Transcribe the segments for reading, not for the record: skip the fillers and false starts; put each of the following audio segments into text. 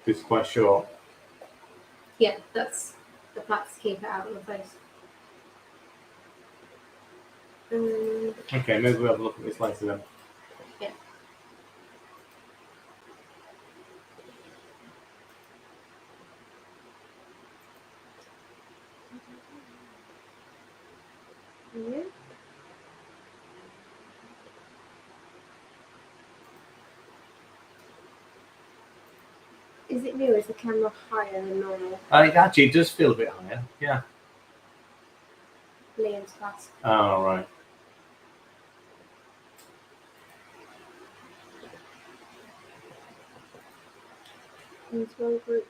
It's quite short. Yeah, that's the plaques to keep it out of the face. Okay, maybe we'll have a look at this later then. Yeah. Yeah. Is it new? Is the camera higher than normal? It actually does feel a bit higher. Yeah. Liam's class. Oh, right. In small group.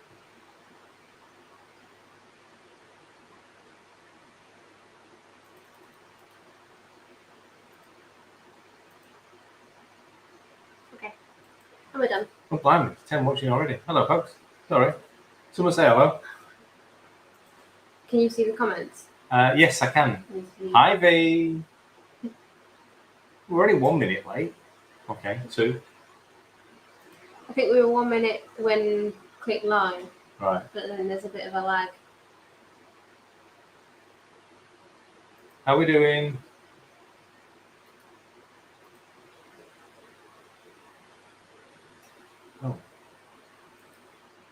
Okay. And we're done. Oh, blimey, it's 10 watching already. Hello, folks. Sorry. Someone say hello. Can you see the comments? Yes, I can. Hi, V. We're only 1 minute late. Okay, 2. I think we were 1 minute when click live, Right. but then there's a bit of a lag. How are we doing? Oh.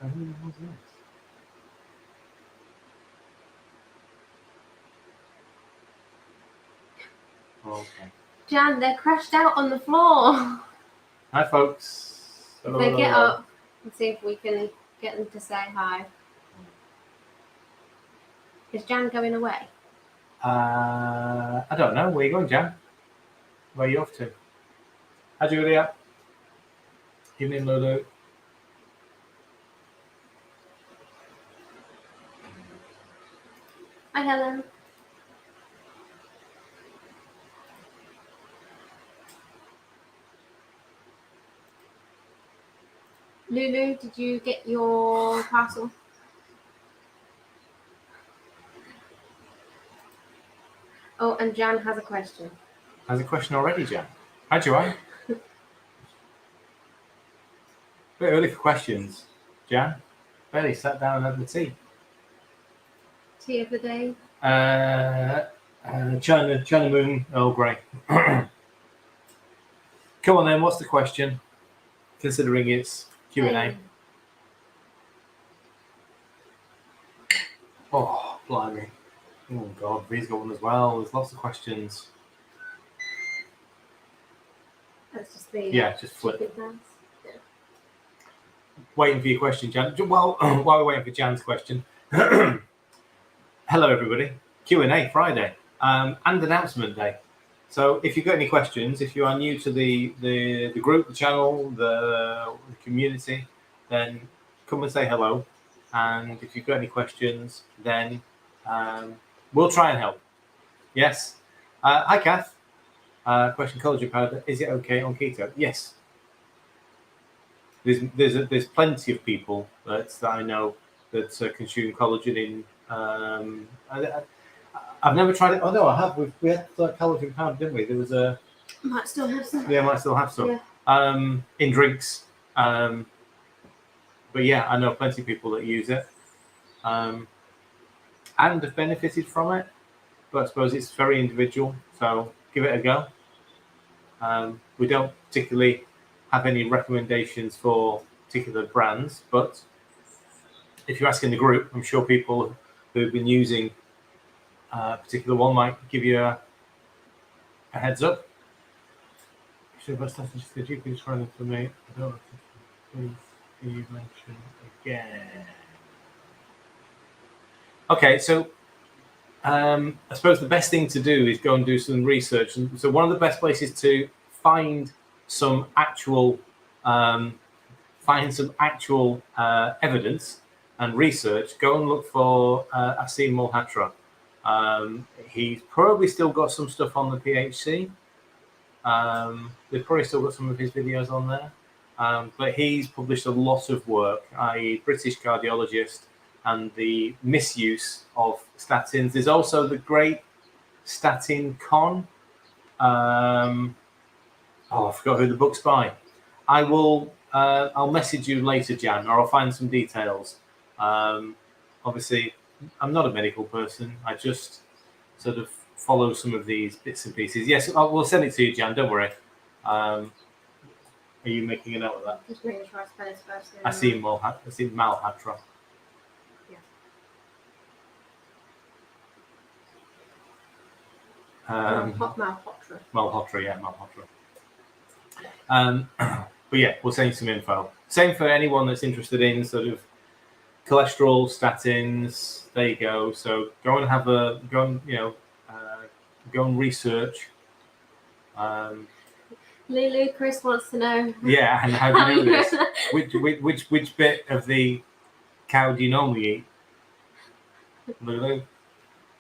Who was this? Oh, okay. Jan, they're crashed out on the floor. Hi, folks. If they get up, and see if we can get them to say hi. Is Jan going away? I don't know. Where are you going, Jan? Where are you off to? Hi, Julia. Evening, Lulu. Hi, Helen. Lulu, did you get your parcel? Oh, and Jan has a question. Has a question already, Jan? Hi, Joanne. Bit early for questions, Jan. Barely sat down and had the tea. Tea of the day. China Moon, Earl Grey. Come on then, what's the question? Considering it's Q&A. Hey. Oh, blimey. Oh, God, V's got one as well. There's lots of questions. That's just the Just flip. stupid dance. Yeah. Waiting for your question, Jan. Well, while we're waiting for Jan's question, hello, everybody. Q&A Friday and announcement day. So if you've got any questions, if you are new to the group, the channel, the community, then come and say hello. And if you've got any questions, then we'll try and help. Yes. Hi, Kath. Question: collagen powder, is it okay on keto? Yes. There's plenty of people that I know that consume collagen in. I've never tried it. Oh no, I have. We had collagen powder, didn't we? There was a. Might still have some. Yeah, might still have some. Yeah. In drinks. But yeah, I know plenty of people that use it, and have benefited from it. But I suppose it's very individual. So give it a go. We don't particularly have any recommendations for particular brands, but if you're asking the group, I'm sure people who've been using a particular one might give you a heads up. Could you please try them for me? I don't know. Please, can you mention again? Okay, so I suppose the best thing to do is go and do some research. And so one of the best places to find some actual evidence and research, go and look for Asim Malhotra. He's probably still got some stuff on the PHC. They've probably still got some of his videos on there. But he's published a lot of work, i.e. British cardiologist, and the misuse of statins. There's also the Great Statin Con. I forgot who the book's by. I will I'll message you later, Jan, or I'll find some details. Obviously, I'm not a medical person. I just sort of follow some of these bits and pieces. Yes, we'll send it to you, Jan. Don't worry. Are you making a note of that? Just making sure I spell his first name. I see Malhotra. Malhotra. Malhotra, yeah, Malhotra. But yeah, we'll send you some info. Same for anyone that's interested in sort of cholesterol, statins. There you go. So go and research. Lulu, Chris wants to know. Yeah, and how do you know this? Which bit of the cow do you normally eat, Lulu?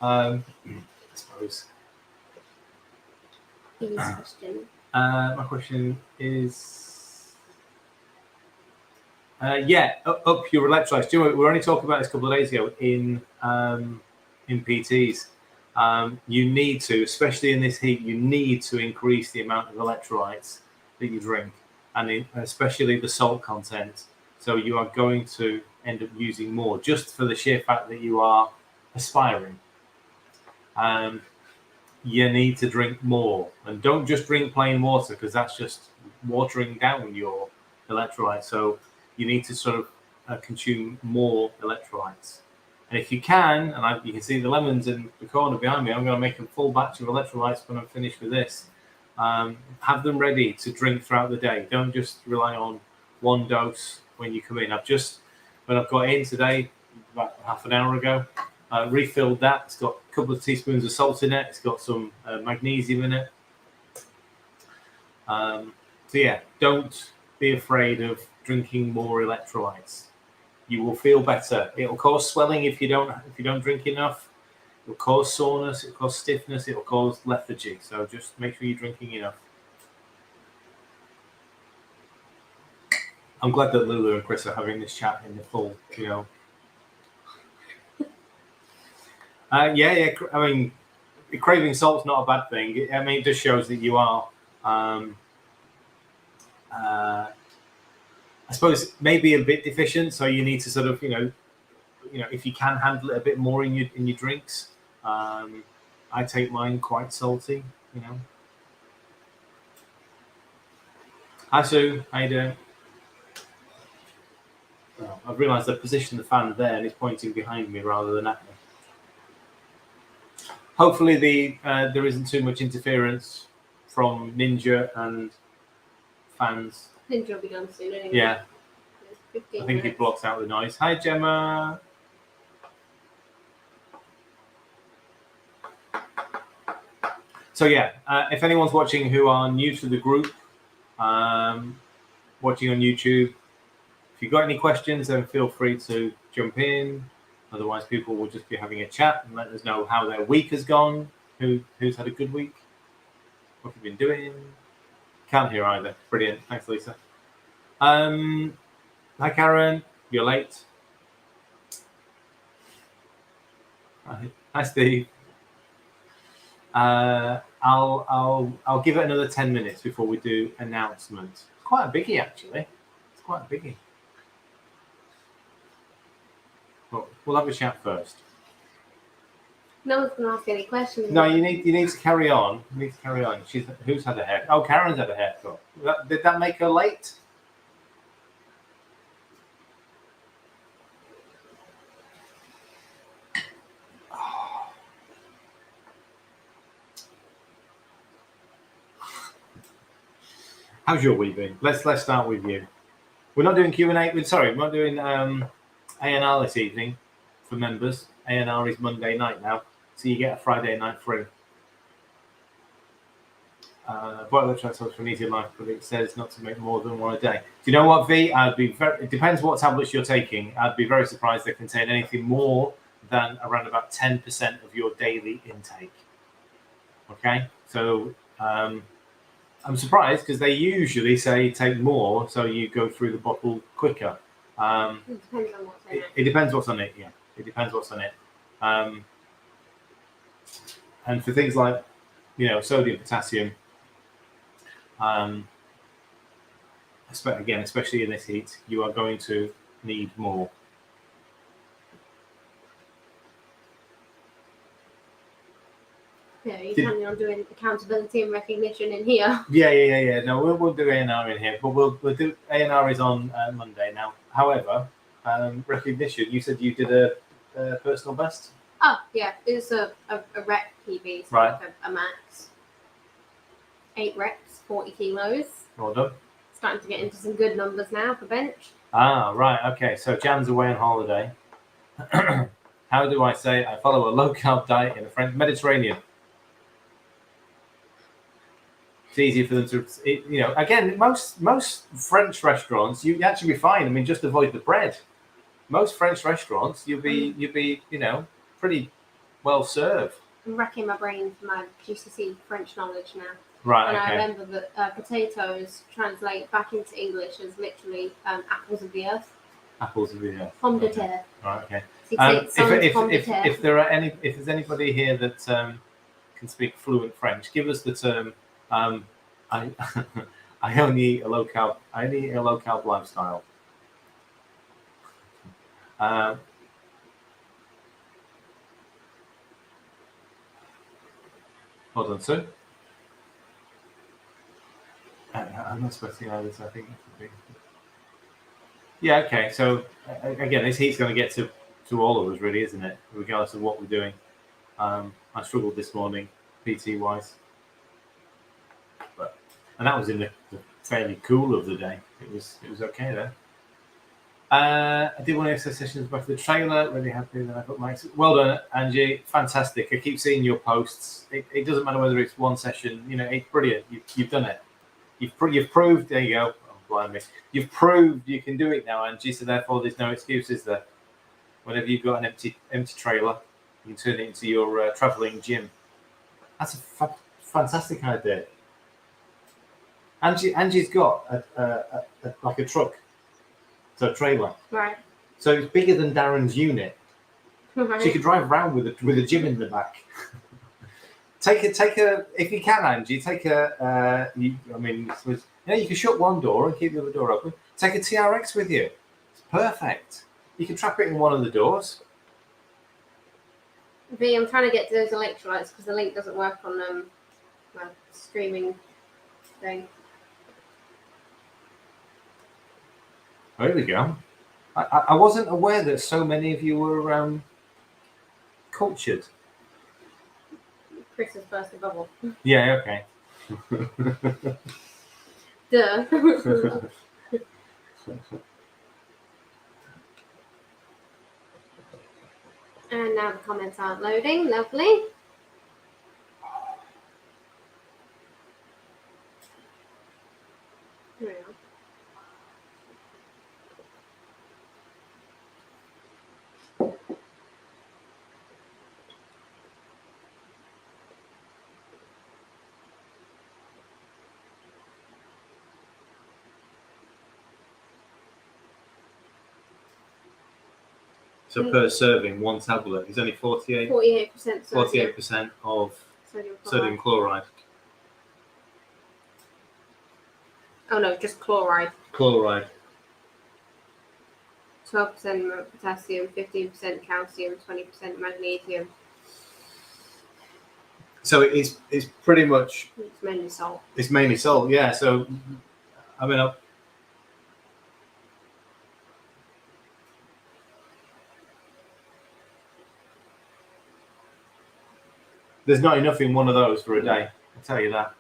I suppose. Easy question. My question is, up your electrolytes. Do you know, we were only talking about this a couple of days ago in PTs. You need to, especially in this heat, you need to increase the amount of electrolytes that you drink, and especially the salt content. So you are going to end up using more, just for the sheer fact that you are aspiring. You need to drink more, and don't just drink plain water, because that's just watering down your electrolytes. So you need to sort of consume more electrolytes. And if you can, and you can see the lemons in the corner behind me, I'm going to make a full batch of electrolytes when I'm finished with this. Have them ready to drink throughout the day. Don't just rely on one dose when you come in. When I've got in today, about half an hour ago, refilled that. It's got a couple of teaspoons of salt in it. It's got some magnesium in it. So yeah, don't be afraid of drinking more electrolytes. You will feel better. It'll cause swelling if you don't drink enough. It'll cause soreness. It'll cause stiffness. It'll cause lethargy. So just make sure you're drinking enough. I'm glad that Lulu and Chris are having this chat in the full, Yeah. I mean, craving salt's not a bad thing. I mean, it just shows that you are, I suppose, maybe a bit deficient. So you need to sort of, if you can handle it a bit more in your drinks. I take mine quite salty. Hi Sue, how you doing? Oh, I've realised I've positioned the fan there, and it's pointing behind me rather than at me. Hopefully there isn't too much interference from Ninja and fans. Ninja will be done soon anyway. Yeah. I think minutes. it blocks out the noise. Hi Gemma. So yeah, if anyone's watching who are new to the group, watching on YouTube, if you've got any questions, then feel free to jump in. Otherwise, people will just be having a chat and let us know how their week has gone. Who's had a good week? What have you been doing? Can't hear either. Brilliant. Thanks, Lisa. Hi, Karen. You're late. Hi, Steve. I'll give it another 10 minutes before we do announcements. It's quite a biggie, actually. It's quite a biggie. Well, we'll have a chat first. No one's going to ask any questions. No, you need to carry on. You need to carry on. Who's had a haircut? Oh, Karen's had a haircut. Did that make her late? How's your week been? Let's start with you. We're not doing Q&A. Sorry, we're not doing ANR this evening for members. ANR is Monday night now, so you get a Friday night free. Boiler transfers for an easier life, but it says not to make more than one a day. Do you know what, V? It depends what tablets you're taking. I'd be very surprised they contain anything more than around about 10% of your daily intake. Okay, so I'm surprised because they usually say take more, so you go through the bottle quicker. It depends on what's in it. It depends what's on it. Yeah, it depends what's on it. And for things like, sodium, potassium, again, especially in this heat, you are going to need more. Yeah, you're planning on doing accountability and recognition in here. Yeah. No, we'll do A&R in here, but we'll do A&R is on Monday now. However, recognition. You said you did a personal best. Oh, yeah, it's a rep PB, so Right. like a max. 8 reps, 40 kilos. Well done. Starting to get into some good numbers now for bench. Ah, right. Okay. So Jan's away on holiday. How do I say I follow a low carb diet in the French Mediterranean? It's easier for them to, again, most French restaurants, you actually be fine. I mean, just avoid the bread. Most French restaurants, you'll be, pretty well served. I'm racking my brain for my GCSE French knowledge now. Right, and okay. I remember that potatoes translate back into English as literally apples of the earth. Apples of the earth. Pomme de terre. Right, okay. If If there's anybody here that can speak fluent French, give us the term. I only eat a low carb lifestyle. Hold on, sir. I'm not expecting others. I think it could be. Yeah. Okay. So again, this heat's going to get to all of us, really, isn't it? Regardless of what we're doing. I struggled this morning, PT wise, and that was in the fairly cool of the day. It was okay there. I did one exercise sessions back to the trailer. Really happy that I got my. Well done, Angie. Fantastic. I keep seeing your posts. It doesn't matter whether it's one session. It's brilliant. You've done it. You've proved. There you go. Oh, blimey. You've proved you can do it now, Angie. So therefore, there's no excuses there. Whenever you've got an empty trailer, you can turn it into your traveling gym. That's a fantastic idea. Angie's got like a truck. So a trailer. Right. So it's bigger than Darren's unit. Right. She could drive around with a gym in the back. Take a if you can, Angie. Take a. You can shut one door and keep the other door open. Take a TRX with you. It's perfect. You can trap it in one of the doors. V, I'm trying to get to those electrolytes because the link doesn't work on my streaming thing. Oh, here we go. I wasn't aware that so many of you were cultured. Chris has burst the bubble. Yeah, okay. Duh. And now the comments aren't loading. Lovely. There we go. So per serving, one tablet is only 48% 48% of sodium chloride. Oh no, just chloride. Chloride. 12% potassium, 15% calcium, 20% magnesium. So it's pretty much. It's mainly salt. It's mainly salt, yeah. So I mean, there's not enough in one of those for a day. I'll tell you that.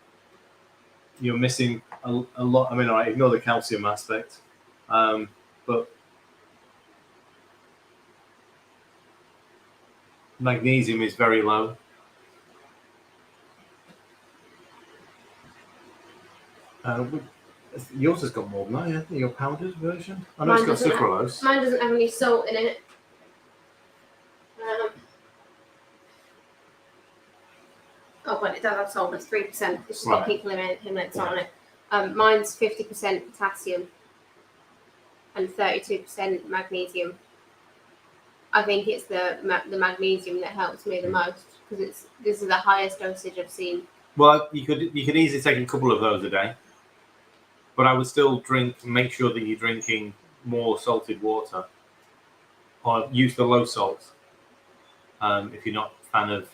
You're missing a lot. I mean, all right, ignore the calcium aspect, but magnesium is very low. Yours has got more than that, hasn't it? Your powdered version? I know it's got sucralose. Mine doesn't have any salt in it. But it does have salt. It's 3%. It's just got pink limits on it. Mine's 50% potassium and 32% magnesium. I think it's the magnesium that helps me the most because this is the highest dosage I've seen. Well, you could easily take a couple of those a day. But I would still make sure that you're drinking more salted water, or use the low salt if you're not a fan of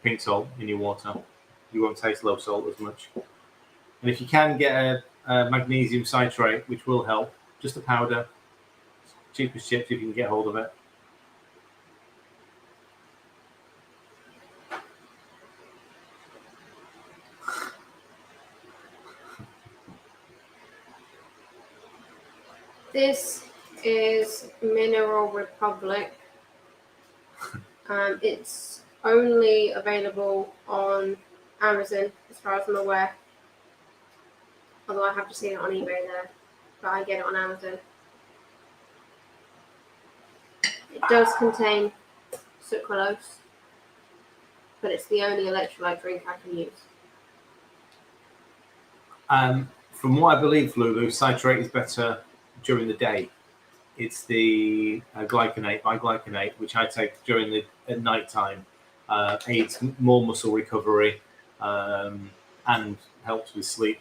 pink salt in your water. You won't taste low salt as much. And if you can get a magnesium citrate, which will help, just a powder, cheap as chips if you can get hold of it. This is Mineral Republic. It's only available on Amazon, as far as I'm aware. Although I have just seen it on eBay there, but I get it on Amazon. It does contain sucralose, but it's the only electrolyte drink I can use. From what I believe, Lulu, citrate is better during the day. It's the biglycinate, which I take at night time. Aids more muscle recovery and helps with sleep.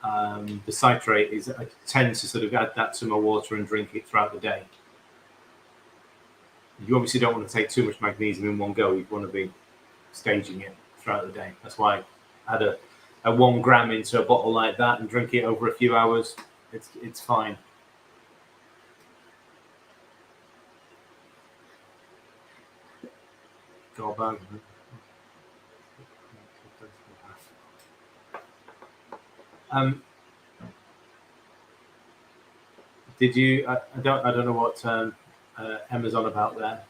The citrate I tend to sort of add that to my water and drink it throughout the day. You obviously don't want to take too much magnesium in one go. You want to be staging it throughout the day. That's why I add a 1 gram into a bottle like that and drink it over a few hours. It's fine. Did you? I don't know what Emma's on about there.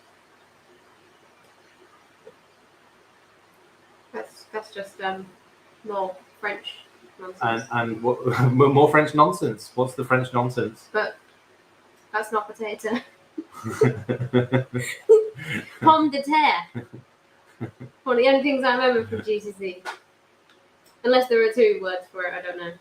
That's just more French nonsense. And what more French nonsense? What's the French nonsense? But that's not potato. Pomme de terre. One of the only things I remember from GCSE. Unless there are 2 words for it, I don't know.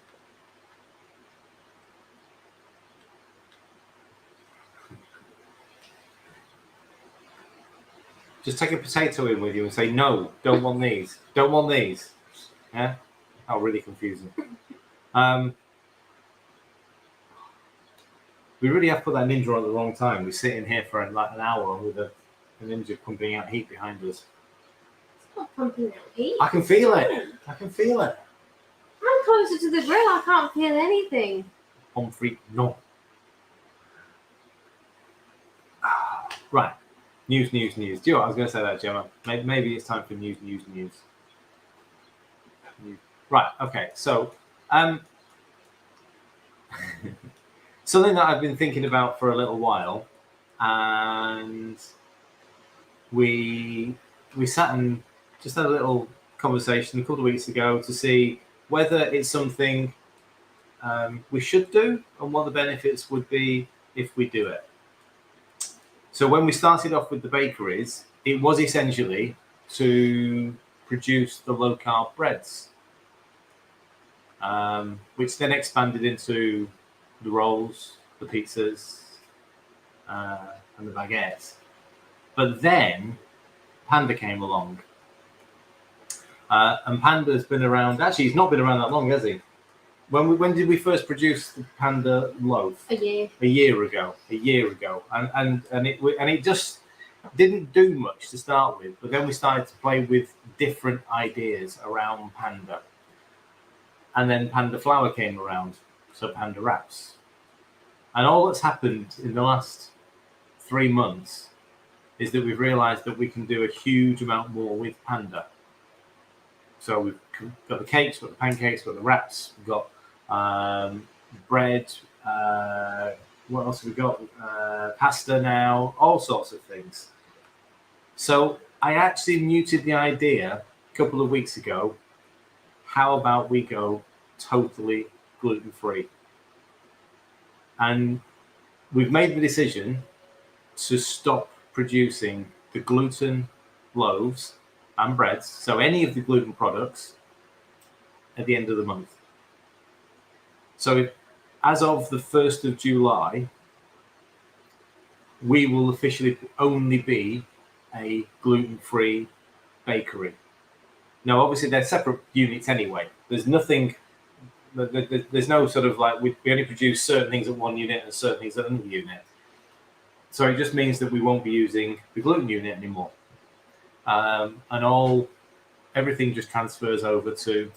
Just take a potato in with you and say, no, don't want these. Don't want these. Yeah? Oh, really confusing. We really have put that Ninja on at the wrong time. We sit in here for like an hour with a Ninja pumping out heat behind us. It's not pumping out heat. I can feel it. I can feel it. I'm closer to the grill. I can't feel anything. Pomfret, no. Right. News. Do you know what I was going to say that, Gemma? Maybe it's time for news. Right. Okay. So, something that I've been thinking about for a little while, and we sat and just had a little conversation a couple of weeks ago to see whether it's something we should do and what the benefits would be if we do it. So when we started off with the bakeries, it was essentially to produce the low-carb breads, which then expanded into the rolls, the pizzas, and the baguettes. But then Panda came along. And Panda's been around. Actually, he's not been around that long, has he? When did we first produce the Panda loaf? A year. A year ago, and it just didn't do much to start with. But then we started to play with different ideas around Panda, and then Panda flour came around, so Panda wraps, and all that's happened in the last 3 months is that we've realised that we can do a huge amount more with Panda. So we've got the cakes, we've got the pancakes, we've got the wraps, we've got bread, what else have we got? Pasta now, all sorts of things. So I actually muted the idea a couple of weeks ago. How about we go totally gluten-free? And we've made the decision to stop producing the gluten loaves and breads, so any of the gluten products, at the end of the month. So as of the 1st of July, we will officially only be a gluten-free bakery. Now, obviously, they're separate units anyway. There's nothing there's no sort of like we only produce certain things at one unit and certain things at another unit. So it just means that we won't be using the gluten unit anymore, and everything just transfers over to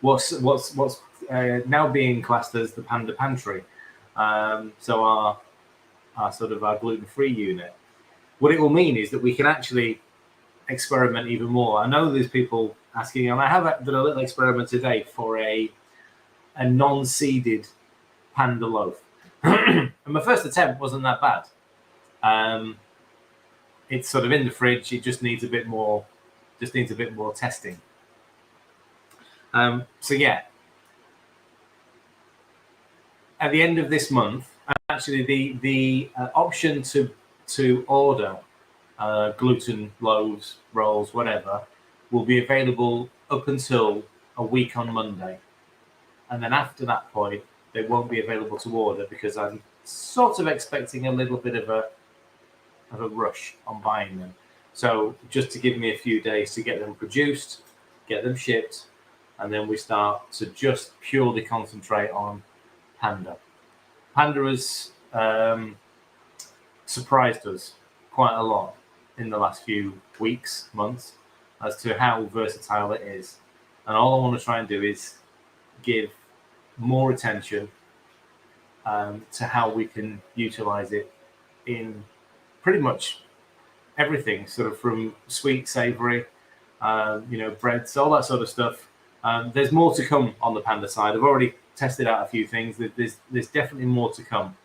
what's now being classed as the Panda Pantry. So our gluten-free unit. What it will mean is that we can actually experiment even more. I know there's people asking, and I have done a little experiment today for a non-seeded Panda loaf. And my first attempt wasn't that bad. It's sort of in the fridge. It just needs a bit more testing. So yeah, at the end of this month, actually the option to order gluten loaves, rolls, whatever, will be available up until a week on Monday, and then after that point, they won't be available to order because I'm sort of expecting a little bit of a rush on buying them. So just to give me a few days to get them produced, get them shipped, and then we start to just purely concentrate on Panda. Panda has surprised us quite a lot in the last few weeks, months, as to how versatile it is. And all I want to try and do is give more attention to how we can utilize it in pretty much everything, sort of from sweet, savory, breads, all that sort of stuff. There's more to come on the Panda side. I've already tested out a few things. There's definitely more to come.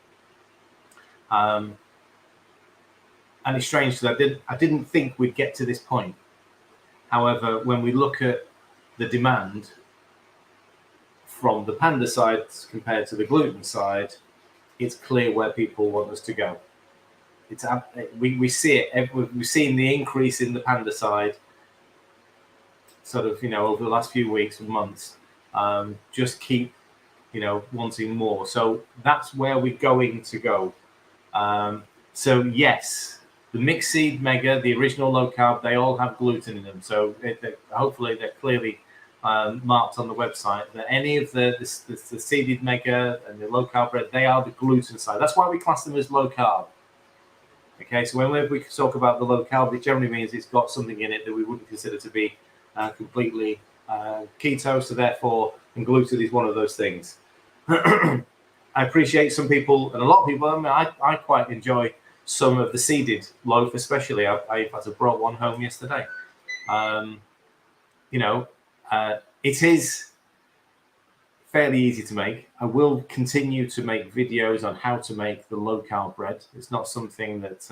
And it's strange because I didn't think we'd get to this point. However, when we look at the demand from the Panda side compared to the gluten side, it's clear where people want us to go. We see it. We've seen the increase in the Panda side, sort of, over the last few weeks and months. Just keep, wanting more. So that's where we're going to go. So yes, the mixed seed mega, the original low carb, they all have gluten in them. So hopefully they're clearly marked on the website that any of the seeded mega and the low carb bread, they are the gluten side. That's why we class them as low carb. Okay, so whenever we talk about the low carb, it generally means it's got something in it that we wouldn't consider to be completely keto. So therefore, and gluten is one of those things. I appreciate some people, and a lot of people, I quite enjoy some of the seeded loaf, especially. I in fact, I brought one home yesterday. It is fairly easy to make. I will continue to make videos on how to make the low carb bread. It's not something that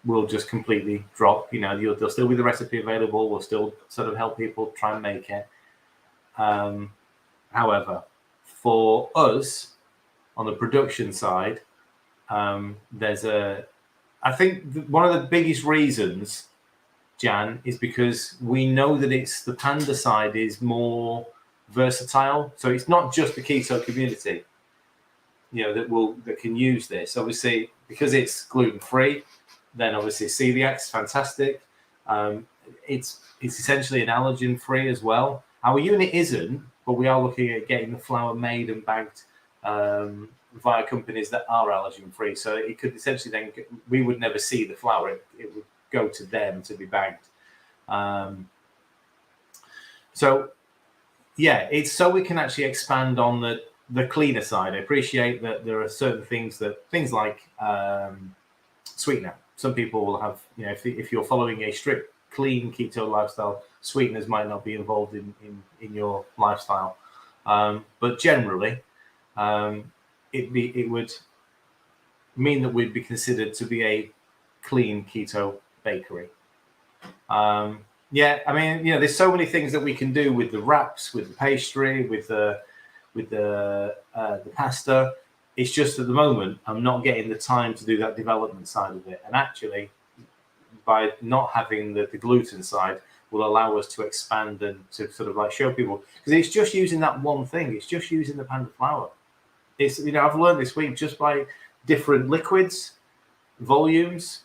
will just completely drop. There'll still be the recipe available. We'll still sort of help people try and make it. However, for us on the production side, I think one of the biggest reasons, Jan, is because we know that the Panda side is more versatile. So it's not just the keto community, that can use this. Obviously, because it's gluten-free, then obviously celiac's fantastic. It's essentially an allergen-free as well. Our unit isn't, but we are looking at getting the flour made and bagged via companies that are allergen-free. So it could essentially then, we would never see the flour. It would go to them to be bagged. So yeah, it's so we can actually expand on the cleaner side. I appreciate that there are certain things like sweetener. Some people will have, if you're following a strict clean keto lifestyle, sweeteners might not be involved in your lifestyle. But generally, it would mean that we'd be considered to be a clean keto bakery. There's so many things that we can do with the wraps, with the pastry, with the pasta. It's just at the moment I'm not getting the time to do that development side of it. And actually, by not having the gluten side, will allow us to expand and to sort of like show people, because it's just using that one thing. It's just using the Panda flour. It's I've learned this week, just by different liquids, volumes,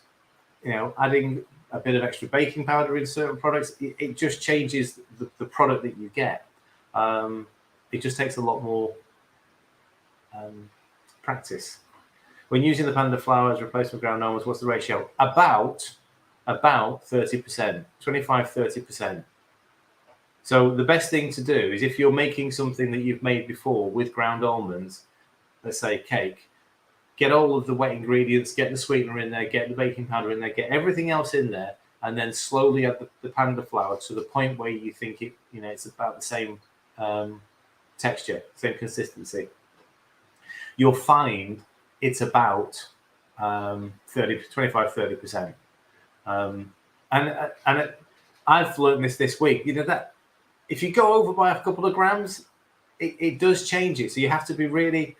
adding a bit of extra baking powder in certain products, it just changes the product that you get. It just takes a lot more practice. When using the Panda flour as replacement ground almonds, what's the ratio? About 30%, 25-30%. So the best thing to do is, if you're making something that you've made before with ground almonds, let's say cake, get all of the wet ingredients, get the sweetener in there, get the baking powder in there, get everything else in there, and then slowly add the Panda flour to the point where you think it's about the same texture, same consistency. You'll find it's about 25-30%. And I've learned this week, that if you go over by a couple of grams, it does change it. So you have to be really,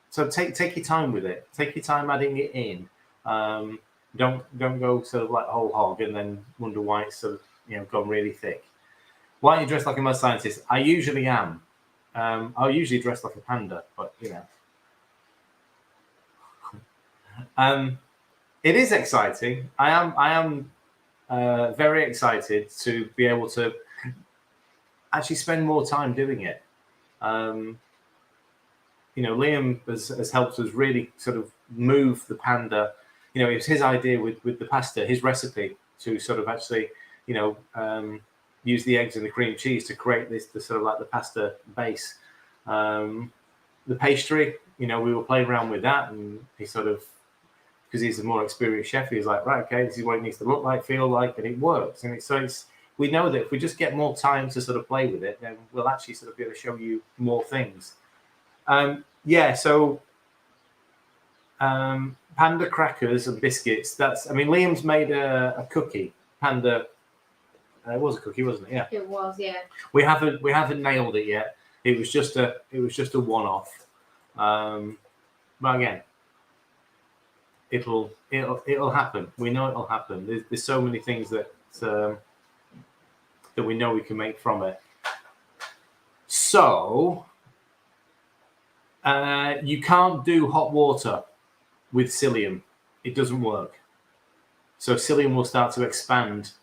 so take your time with it. Take your time adding it in. Don't go sort of like whole hog and then wonder why it's sort of gone really thick. Why aren't you dressed like a mad scientist? I usually am. I'll usually dress like a panda, but it is exciting. I am very excited to be able to actually spend more time doing it. Liam has helped us really sort of move the Panda. It was his idea with the pasta, his recipe, to sort of actually, use the eggs and the cream cheese to create the sort of like the pasta base. The pastry, we were playing around with that, and he sort of, because he's a more experienced chef, he's like, right, okay, this is what it needs to look like, feel like, and it works. And we know that if we just get more time to sort of play with it, then we'll actually sort of be able to show you more things. So Panda crackers and biscuits. Liam's made a cookie. Panda. It was a cookie, wasn't it? Yeah. It was, yeah. We haven't nailed it yet. It was just a one-off. But again, it'll happen. We know it'll happen. There's so many things that we know we can make from it. So you can't do hot water with psyllium. It doesn't work. So psyllium will start to expand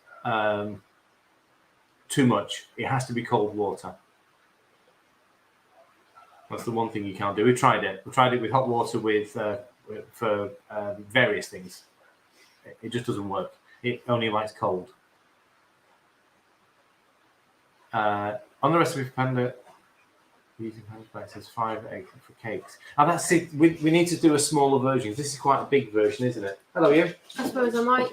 too much. It has to be cold water. That's the one thing you can't do. We tried it. We tried it with hot water for various things. It just doesn't work. It only likes cold. On the recipe for Panda, using Panda spices, 5 eggs for cakes. And that's it. We need to do a smaller version. This is quite a big version, isn't it? Hello, you. I suppose I might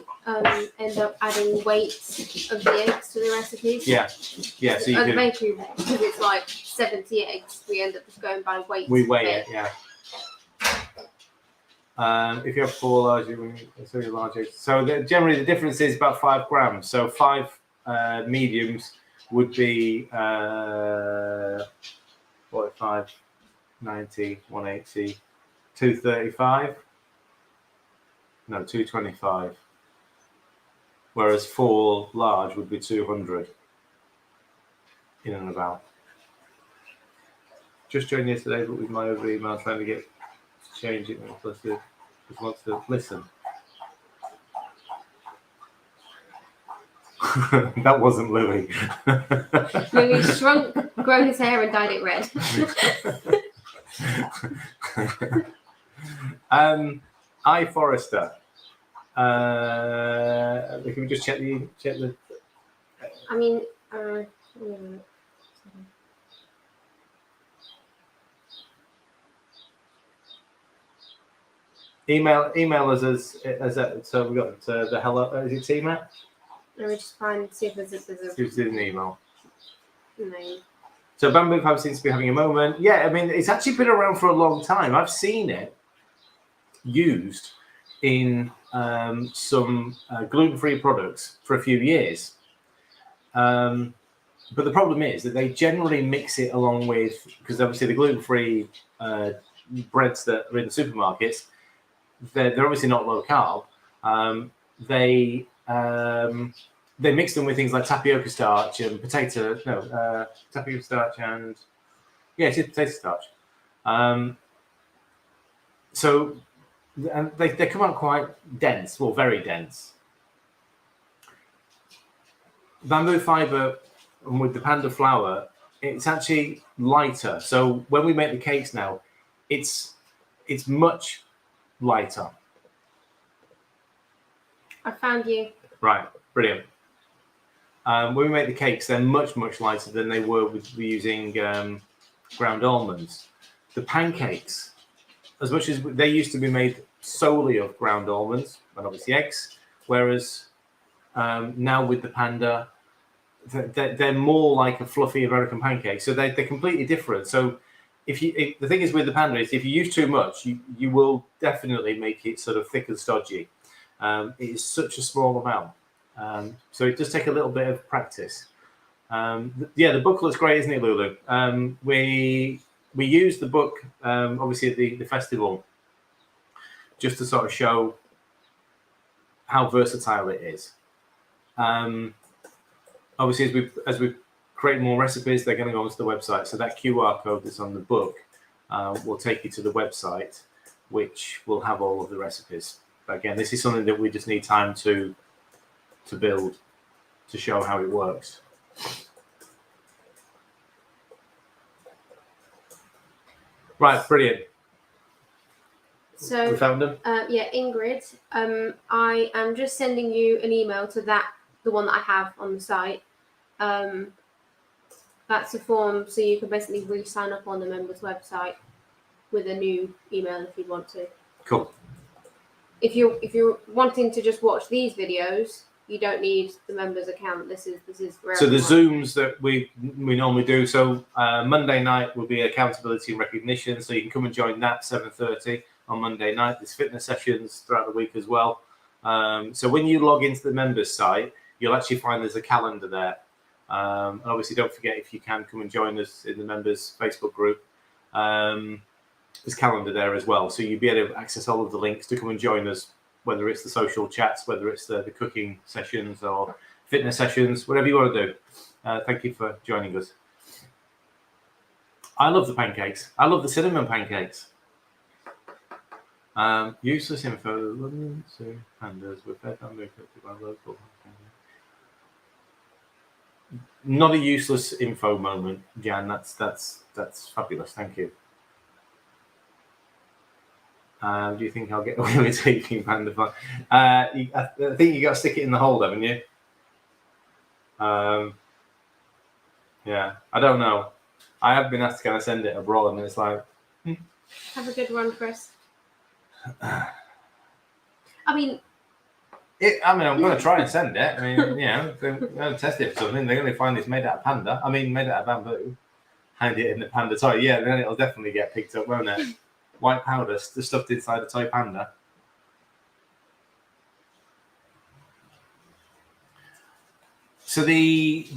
end up adding weights of the eggs to the recipes. Yeah. So you do. Because it's like 70 eggs, we end up just going by weight. We weigh it, yeah. If you have 4 large, large eggs. So generally the difference is about 5 grams. So 5 mediums would be 45, 90, 180, 235. No, 225. Whereas 4 large would be 200. In and about. Just joined yesterday, but with my over email trying to get to change it. Just wants to listen. That wasn't Louis. Louis shrunk, grown his hair, and dyed it red. I Forrester. Can we just check the? Email us as so we've got the hello. Is it T-Mac? Let me just see if there's an email. No. So Bamboo Fab seems to be having a moment. Yeah, it's actually been around for a long time. I've seen it used in some gluten-free products for a few years. But the problem is that they generally mix it along with, because obviously the gluten-free breads that are in the supermarkets, they're obviously not low carb. They mix them with things like tapioca starch and tapioca starch and it's potato starch. So and they come out quite dense, well, very dense. bamboo fiber and with the panda flour, it's actually lighter. So when we make the cakes now, it's much lighter. I found you. Right, brilliant. When we make the cakes, they're much lighter than they were with using ground almonds. The pancakes, as much as they used to be made solely of ground almonds and obviously eggs, whereas now with the panda, they're more like a fluffy American pancake. So they're completely different. So the thing is with the panda is if you use too much, you will definitely make it sort of thick and stodgy. It is such a small amount. So it does take a little bit of practice. The book looks great, isn't it, Lulu? We used the book obviously at the festival just to sort of show how versatile it is. Obviously, as we create more recipes, they're going to go onto the website. So that QR code that's on the book will take you to the website, which will have all of the recipes. But again, this is something that we just need time to build, to show how it works. Right, brilliant. So we found them. Ingrid, I am just sending you an email to the one that I have on the site. That's a form, so you can basically re-sign up on the members' website with a new email if you want to. Cool. If you're wanting to just watch these videos, you don't need the members' account. This is for so everyone. the Zooms that we normally do. So Monday night will be accountability and recognition. So you can come and join that 7:30 on Monday night. There's fitness sessions throughout the week as well. So when you log into the members' site, you'll actually find there's a calendar there. And obviously, don't forget if you can come and join us in the members' Facebook group. There's calendar there as well, so you'll be able to access all of the links to come and join us, whether it's the social chats, whether it's the cooking sessions or fitness sessions, whatever you want to do. Thank you for joining us. I love the pancakes. I love the cinnamon pancakes. Useless info. Pandas were fed and moved by local. Not a useless info moment, Jan. That's fabulous. Thank you. Do you think I'll get away with taking panda fun? I think you got to stick it in the hole, haven't you? Yeah, I don't know. I have been asked to kind of send it abroad, and it's like. Have a good one, Chris. I mean, I'm going to try and send it. I mean, they're going to test it for something. They're going to find it's made out of panda. I mean, made out of bamboo. Hide it in the panda toy. Yeah, then it'll definitely get picked up, won't it? White powder stuffed inside a toy panda. So the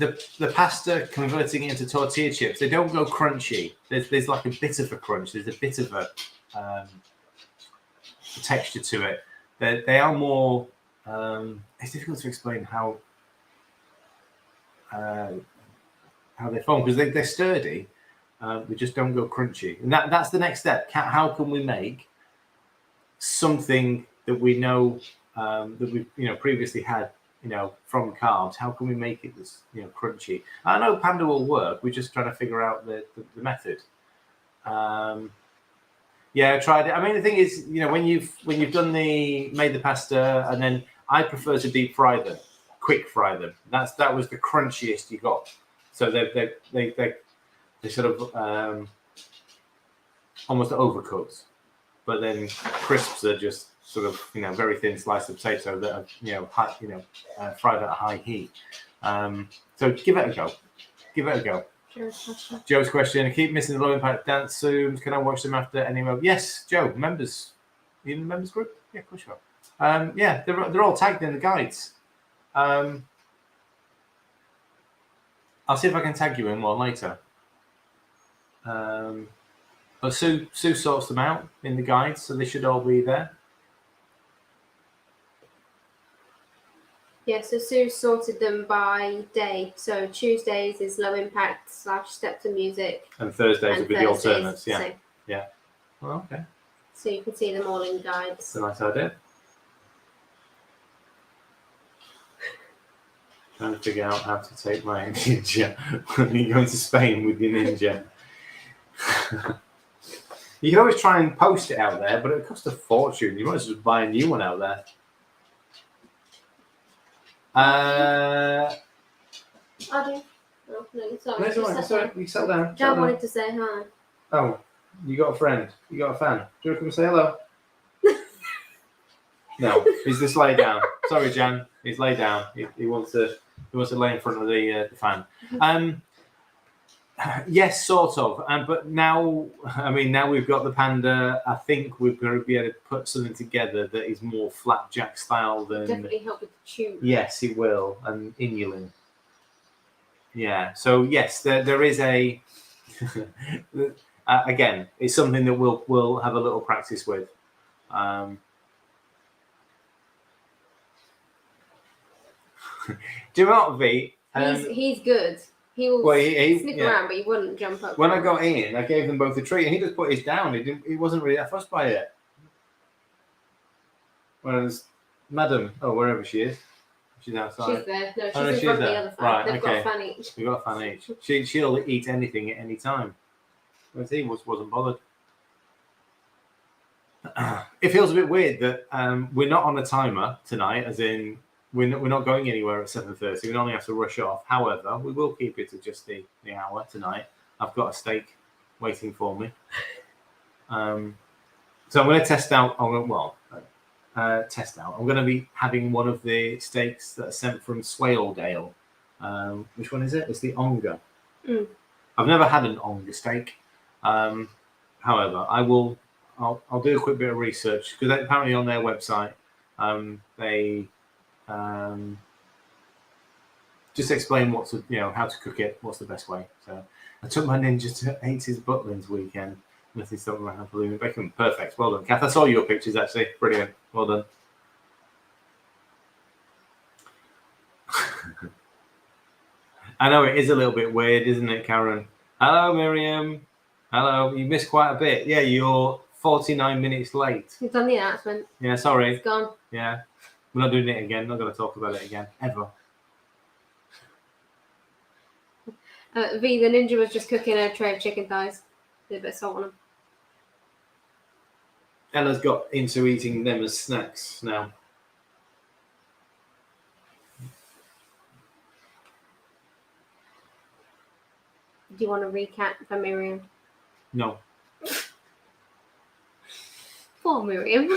pasta, converting it into tortilla chips, they don't go crunchy. There's like a bit of a crunch. There's a bit of a texture to it. They are more. It's difficult to explain how they form because they're sturdy. They just don't go crunchy, and that's the next step. How can we make something that we know that we've previously had from carbs? How can we make it this crunchy? I know panda will work. We're just trying to figure out the method. Yeah, I tried it. I mean, the thing is, when you've done made the pasta, and then I prefer to deep fry them, quick fry them. That was the crunchiest you got. So they sort of almost overcooked, but then crisps are just sort of very thin slice of potato that are high, fried at a high heat. So give it a go. Give it a go. Joe's question: I keep missing the low impact dance zooms. Can I watch them after any moment? Yes, Joe. Members, you in the members group? Yeah, of course you are. Yeah, they're all tagged in the guides. I'll see if I can tag you in one later. But Sue sorts them out in the guides, so they should all be there. Yeah, so Sue sorted them by day. So Tuesdays is low impact / steps and music. And Thursdays will be the alternates. Yeah. Same. Yeah. Well, okay. So you can see them all in guides. It's a nice idea. Trying to figure out how to take my ninja when you go into Spain with your ninja. You can always try and post it out there, but it costs a fortune. You might as well just buy a new one out there. I do. Oh, no, sorry. No, it's all right. Sorry. You settle down. Jan wanted to say hi. Oh, you got a friend. You got a fan. Do you want to come and say hello? No, he's just lay down. Sorry, Jan. He's lay down. He wants to lay in front of the fan. Yes, sort of. But now, now we've got the Panda. I think we're going to be able to put something together that is more flapjack style than. Definitely help with the tune. Yes, it will, and inulin. Yeah. So yes, there is a. Again, it's something that we'll have a little practice with. Do you know what, V? He's good. He will sniff around, but he wouldn't jump up. When I got in, I gave them both a treat, and he just put his down. He wasn't really that fussed by it. Whereas, Madam, wherever she is, she's outside. She's there. No, she's in front of the other fan. Right, They've got a fan each. We've got a fan each. She'll eat anything at any time. Whereas he wasn't bothered. It feels a bit weird that we're not on a timer tonight, as in we're not going anywhere at 7:30. We only have to rush off. However, we will keep it to just the hour tonight. I've got a steak waiting for me. So I'm going to test out. I'm going to be having one of the steaks that are sent from Swaledale. Which one is it? It's the Onga. I've never had an Onga steak. However, I'll do a quick bit of research because apparently on their website they just explain how to cook it, what's the best way. So I took my ninja to 80s Butlins weekend. Nothing stopping around for bacon. Perfect. Well done, Kath. I saw your pictures actually. Brilliant. Well done. I know it is a little bit weird, isn't it, Karen? Hello, Miriam. Hello. You missed quite a bit. Yeah, you're 49 minutes late. You've done the announcement. Yeah, sorry. It's gone. Yeah. We're not doing it again. Not going to talk about it again. Ever. V, the ninja was just cooking a tray of chicken thighs. Did a bit of salt on them. Ella's got into eating them as snacks now. Do you want to recap for Miriam? No. Poor Miriam.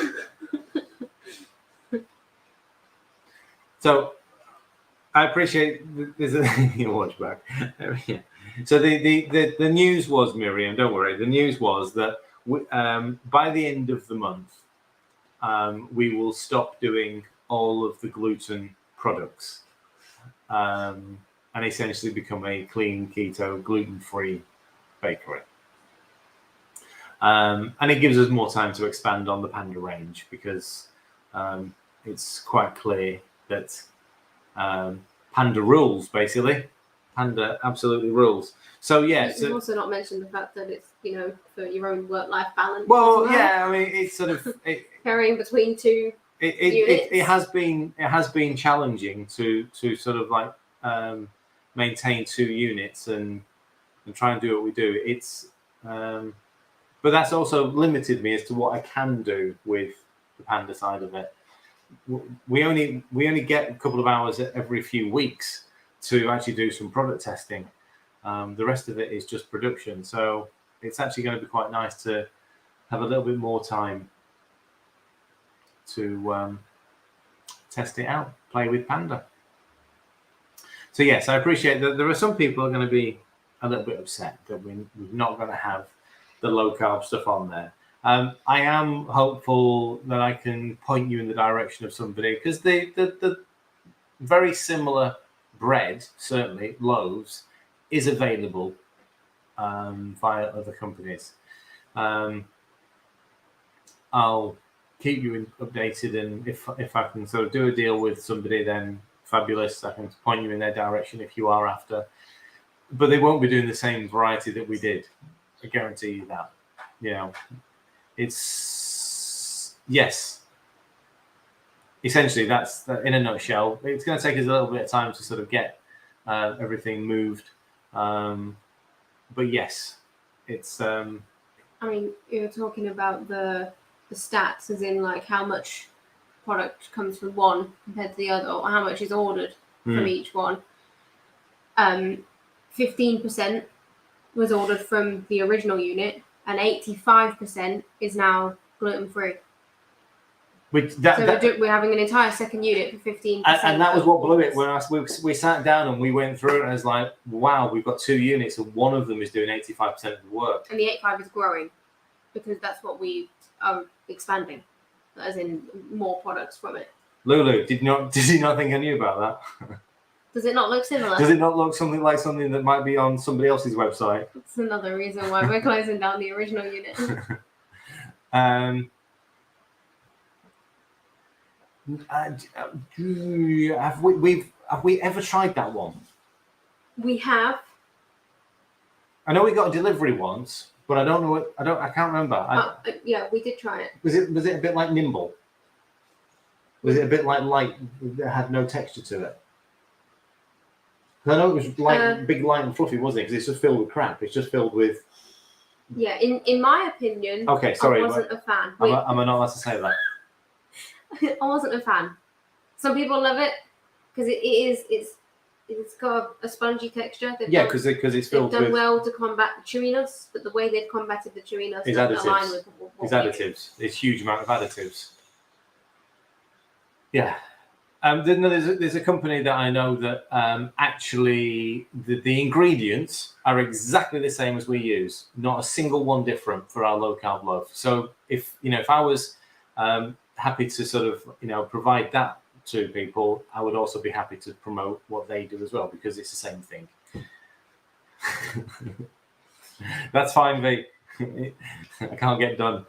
So I appreciate there's you watch back. Yeah. So the news was, Miriam, don't worry. The news was that by the end of the month, we will stop doing all of the gluten products and essentially become a clean keto, gluten-free bakery. And it gives us more time to expand on the Panda range because it's quite clear that Panda rules, basically. Panda absolutely rules. So yeah, you've also not mentioned the fact that it's for your own work-life balance. Well, yeah, it's sort of carrying between two. It has been challenging to sort of like maintain 2 units and try and do what we do. It's but that's also limited me as to what I can do with the Panda side of it. We only get a couple of hours every few weeks to actually do some product testing. The rest of it is just production. So it's actually going to be quite nice to have a little bit more time to test it out, play with Panda. So yes, I appreciate that there are some people who are going to be a little bit upset that we're not going to have the low carb stuff on there. I am hopeful that I can point you in the direction of somebody because the very similar bread, certainly loaves, is available via other companies. I'll keep you updated, and if I can sort of do a deal with somebody, then fabulous. I can point you in their direction if you are after. But they won't be doing the same variety that we did. I guarantee you that. It's yes. essentially, that's in a nutshell. It's going to take us a little bit of time to sort of get everything moved. But yes, it's. I mean, you're talking about the stats, as in like how much product comes from one compared to the other, or how much is ordered from each one. 15% was ordered from the original unit, and 85% is now gluten-free. We're having an entire second unit for 15%. And that was what blew it when we sat down and we went through it, and I was like, wow, we've got 2 units and one of them is doing 85% of the work. And the 85 is growing because that's what we are expanding, as in more products from it. Lulu, did you not think I knew about that? Does it not look similar? Does it not look something like something that might be on somebody else's website? That's another reason why we're closing down the original unit. Have we ever tried that one? We have. I know we got a delivery once, but I can't remember. Yeah, we did try it. Was it a bit like Nimble? Was it a bit like light that had no texture to it? I know it was big, light, and fluffy, wasn't it? Because it's just filled with crap. It's just filled with. Yeah, in my opinion. Okay, sorry. I wasn't a fan. Am I not allowed to say that? I wasn't a fan. Some people love it because it's got a spongy texture. Because it's filled with. They've done well to combat the chewiness, but the way they've combated the chewiness is doesn't align with what it's additives. It's a huge amount of additives. Yeah. There's a company that I know that actually the ingredients are exactly the same as we use, not a single one different for our low carb loaf. So if I was happy to sort of provide that to people, I would also be happy to promote what they do as well, because it's the same thing. That's fine, V. I can't get done.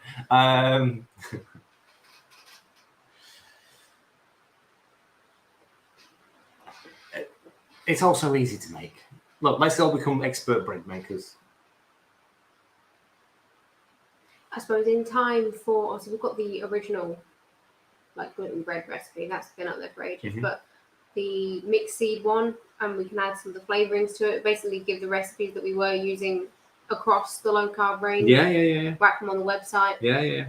It's also easy to make. Look, let's all become expert bread makers. I suppose in time so we've got the original gluten bread recipe that's been up there for ages, but the mixed seed one, and we can add some of the flavorings to it. Basically, give the recipes that we were using across the low carb range. Yeah. Whack them on the website. Yeah.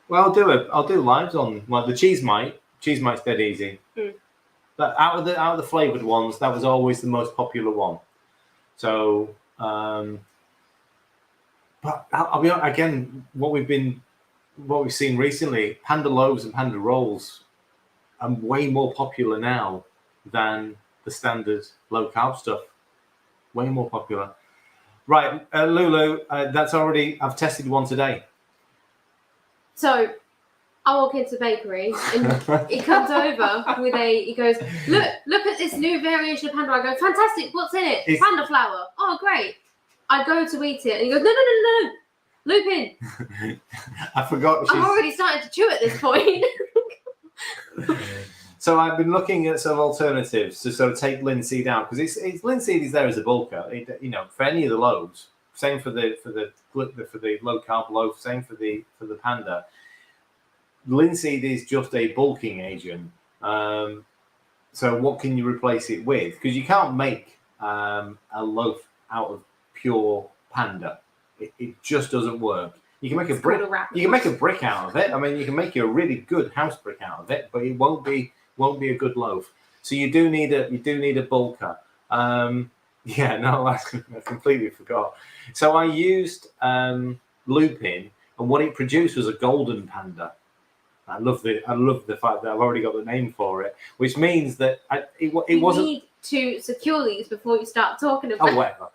Well, I'll do lives on the cheese mite. Cheese mite's dead easy. But out of the flavored ones, that was always the most popular one. So, but I'll be honest, again, what we've seen recently, panda loaves and panda rolls are way more popular now than the standard low carb stuff. Way more popular. Right, Lulu, I've tested one today. So I walk into the bakery and he comes over he goes, look at this new variation of panda. I go, fantastic, what's in it? Panda flour. Oh, great. I go to eat it and he goes, no, lupin. I forgot. I'm already starting to chew at this point. So I've been looking at some alternatives to sort of take linseed out, because it's linseed is there as a bulker, for any of the loaves. Same for the low carb loaf. Same for the panda. Linseed is just a bulking agent. So what can you replace it with? Because you can't make a loaf out of pure panda. It just doesn't work. You can make a brick. You can make a brick out of it. I mean, you can make a really good house brick out of it, but it won't be a good loaf. So you do need a bulker. Yeah, no, I completely forgot. So I used lupin, and what it produced was a golden panda. I love the fact that I've already got the name for it, which means that it wasn't. You need to secure these before you start talking about. Oh, whatever.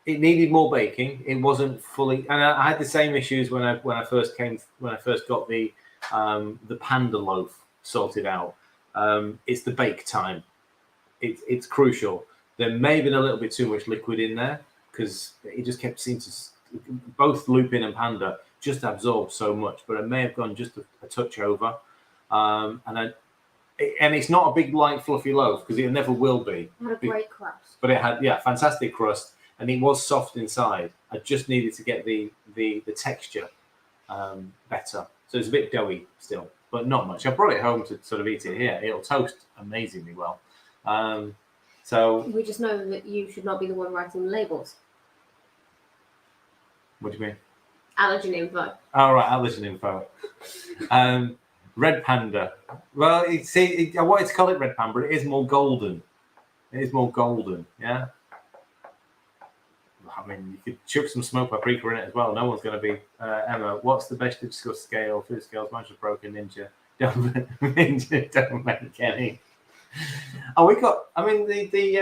It needed more baking. It wasn't fully, and I had the same issues when I first got the panda loaf sorted out. It's the bake time. It's crucial. There may have been a little bit too much liquid in there, because it just kept seeming to. Both lupin and panda just absorb so much, but it may have gone just a touch over. And it's not a big, light, fluffy loaf, because it never will be. It had a great crust. But it had, fantastic crust. and it was soft inside. I just needed to get the texture better. So it's a bit doughy still, but not much. I brought it home to sort of eat it here. It'll toast amazingly well. So We just know that you should not be the one writing the labels. what do you mean? Allergen info. Oh, right, allergen info. Red Panda. Well, I wanted to call it Red Panda, but it is more golden. It is more golden, yeah? I mean, you could chuck some smoked paprika in it as well. No one's going to be... Emma, what's the best to discuss scale? Food scales, Manchester Broken, Ninja. Ninja don't make any. Oh, we got... I mean, they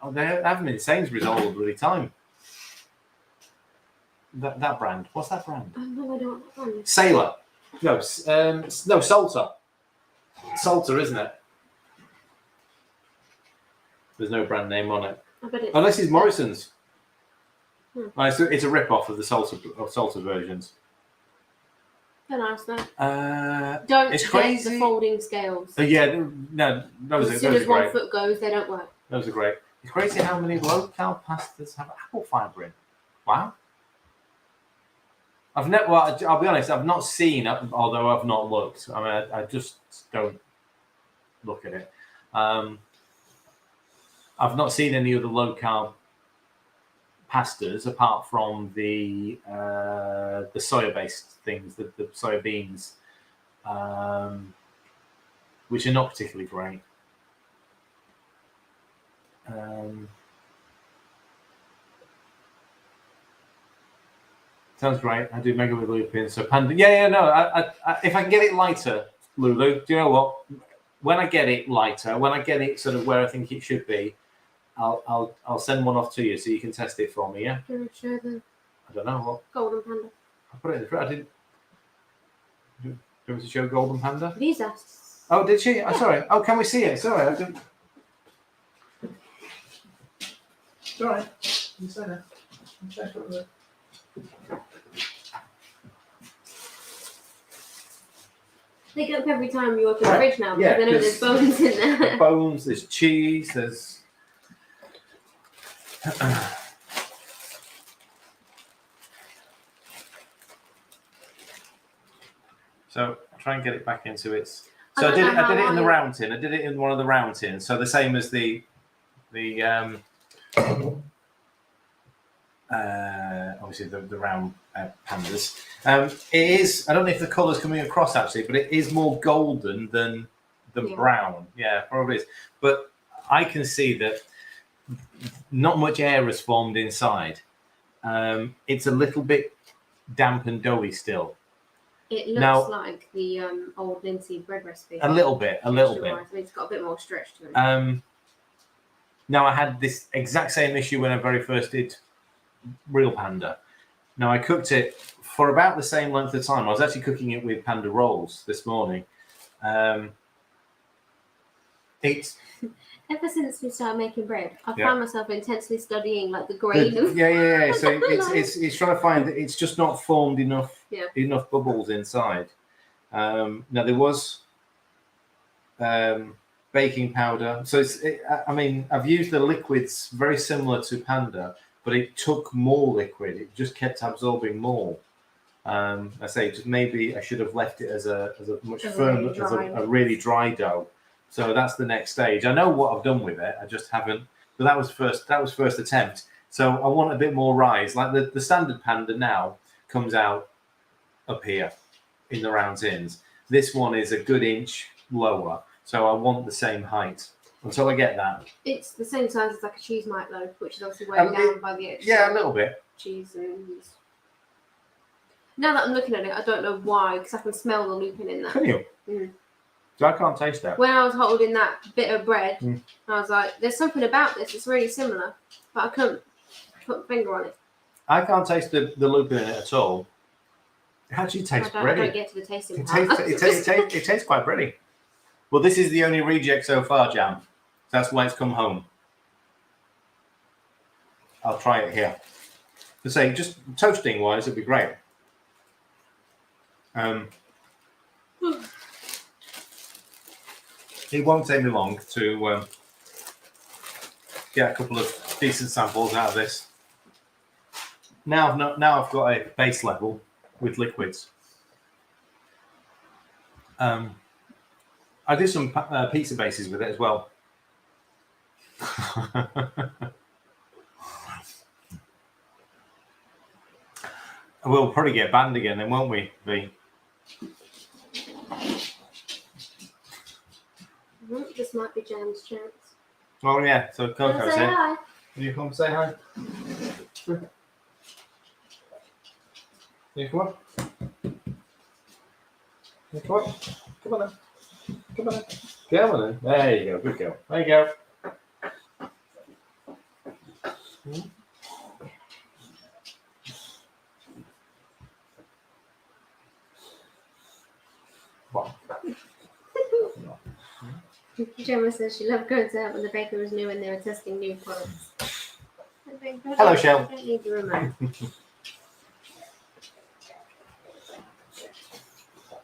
haven't been Sainsbury's all the bloody time. That brand. What's that brand? No, I don't know. Sailor. No, Salter. Salter, isn't it? There's no brand name on it. I bet it's... Unless it's Morrison's. Hmm. It's a rip-off of the Salter versions. They're nice though. Don't get the folding scales. Yeah, no, those As soon as are 1 great. foot goes, they don't work. Those are great. It's crazy how many low-cal pastas have apple fibre in. Wow. I'll be honest, I've not seen it, although I've not looked. I mean, I just don't look at it. I've not seen any of the low-carb pastas apart from the soya-based things, the soybeans, which are not particularly great. Sounds great. I do mega with lupin. So Panda. Yeah, no. I if I can get it lighter, Lulu, do you know what? When I get it lighter, when I get it sort of where I think it should be, I'll send one off to you so you can test it for me. Yeah. Do you want to show the I don't know what. golden panda? I put it in the fridge. I didn't. Do you want me to show Golden Panda? Lisa. Oh, did she? Oh, sorry. Oh, can we see it? Sorry, I didn't. It's all right. You say that. Check it. They get up every time you open the Right. fridge now Yeah, because they know there's bones in there. Bones, there's cheese, there's. So try and get it back into its. So I did it in the round tin. I did it in one of the round tins. So the same as the obviously the round pandas. It is. I don't know if the colour's coming across actually, but it is more golden than brown. Yeah, probably is. But I can see that not much air has formed inside. It's a little bit damp and doughy still. It looks like the old linseed bread recipe. A little bit. I mean, it's got a bit more stretch to it. Now I had this exact same issue when I very first did real panda. Now I cooked it for about the same length of time. I was actually cooking it with panda rolls this morning. It's ever since we started making bread, I Yeah. found myself intensely studying like the grain of yeah. So it's trying to find that it's just not formed enough Yeah. enough bubbles inside. Now there was baking powder. So I mean, I've used the liquids very similar to panda, but it took more liquid. It just kept absorbing more. I say just maybe I should have left it as a much firmer, as a really dry dough. So that's the next stage. I know what I've done with it. I just haven't. But that was first attempt. So I want a bit more rise. Like the standard panda now comes out up here in the round tins. This one is a good inch lower. So I want the same height. Until I get that. It's the same size as like a cheese mite loaf, which is obviously weighed down by the extra Yeah, a little bit. cheese and. Now that I'm looking at it, I don't know why, because I can smell the lupin in there. Can you? Mm. So I can't taste that. When I was holding that bit of bread, Mm. I was like, "There's something about this. It's really similar," but I couldn't put my finger on it. I can't taste the lupin in it at all. It actually tastes I don't bready. get to the tasting It part. tastes quite bready. Well, this is the only reject so far, Jam. That's why it's come home. I'll try it here. To say, just toasting wise, it'd be great. It won't take me long to get a couple of decent samples out of this. Now I've got a base level with liquids. I did some pizza bases with it as well. We'll probably get banned again then, won't we, V? This might be Jam's chance. Oh yeah, so Coco's Say here. hi. Will you come say hi? Can you come up? Can you come up? Come on then. Come on then. Come on then. There you go. Good girl. There you go. Wow. Gemma says she loved going to help when the baker was new and they were testing new products. Hello, Shell. I don't need the remote.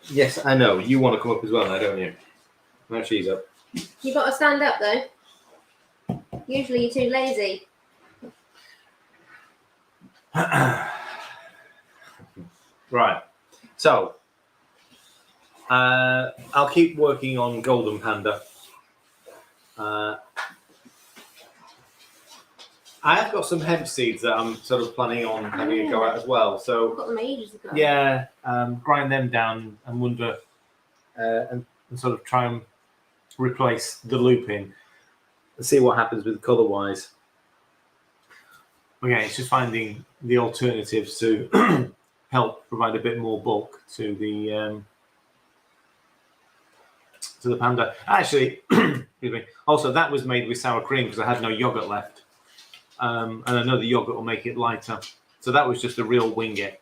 Yes, I know. You want to come up as well now, don't you? Now she's up. You got to stand up though. Usually you're too lazy. Right. So, I'll keep working on Golden Panda. I have got some hemp seeds that I'm sort of planning on having a go at as well. I So, got them ages ago. yeah, grind them down and wonder and sort of try and replace the lupin and see what happens with colour-wise. Okay, it's just finding the alternatives to help provide a bit more bulk to the panda. Actually, excuse me. Also, that was made with sour cream because I had no yogurt left. And I know the yogurt will make it lighter. So that was just a real wing it.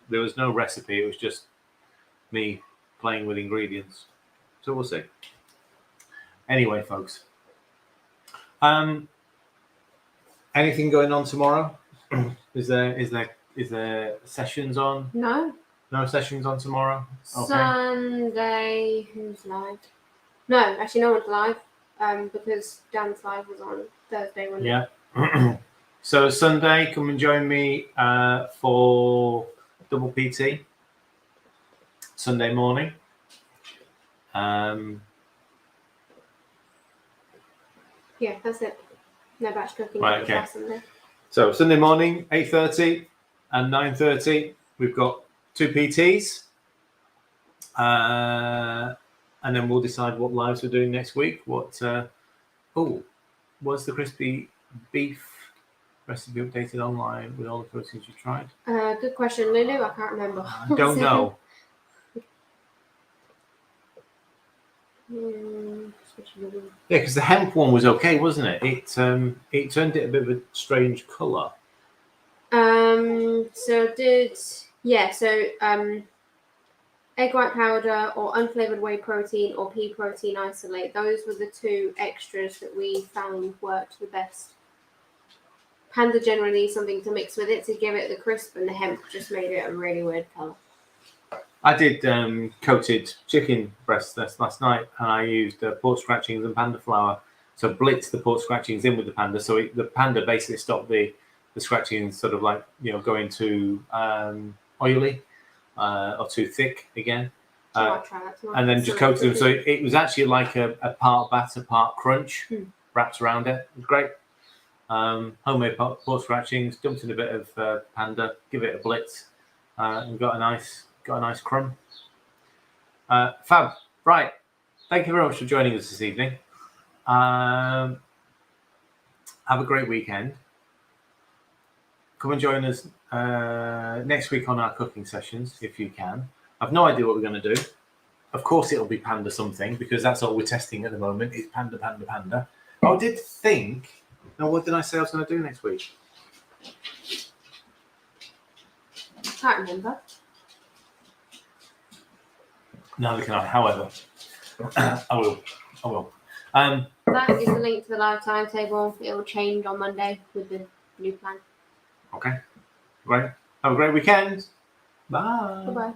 There was no recipe. It was just me playing with ingredients. So we'll see. Anyway, folks. Anything going on tomorrow? Is there sessions on? No. No sessions on tomorrow? Okay. Sunday, who's live? No, actually no one's live. Because Dan's live was on Thursday, wasn't it? Yeah. So Sunday, come and join me for double PT. Sunday morning. Yeah, that's it. No batch cooking. Right, okay. Sunday. So Sunday morning, 8:30 and 9:30, we've got 2 PTs. And then we'll decide what lives we're doing next week. What's the crispy beef recipe updated online with all the proteins you tried? Good question, Lulu. I can't remember. I don't know. Yeah, Yeah, because the hemp one was okay, wasn't it? It turned it a bit of a strange colour. Egg white powder or unflavored whey protein or pea protein isolate. Those were the 2 extras that we found worked the best. Panda generally needs something to mix with it to give it the crisp, and the hemp just made it a really weird colour. I did coated chicken breasts last night, and I used pork scratchings and panda flour. So blitzed the pork scratchings in with the panda. So the panda basically stopped the scratchings sort of like, going too oily or too thick again. And then just coated them. So it was actually like a part batter, part crunch wrapped around it. It was great. Homemade pork scratchings, dumped in a bit of panda, give it a blitz, and got a nice crumb. Fab. Right. Thank you very much for joining us this evening. Have a great weekend. Come and join us next week on our cooking sessions if you can. I've no idea what we're going to do. Of course, it'll be panda something because that's all we're testing at the moment. It's panda, panda, panda. I did think. Now, what did I say I was going to do next week? Can't remember. Neither can I. However, I will. That is the link to the live timetable. It will change on Monday with the new plan. Okay. Right. Have a great weekend. Bye. Bye-bye.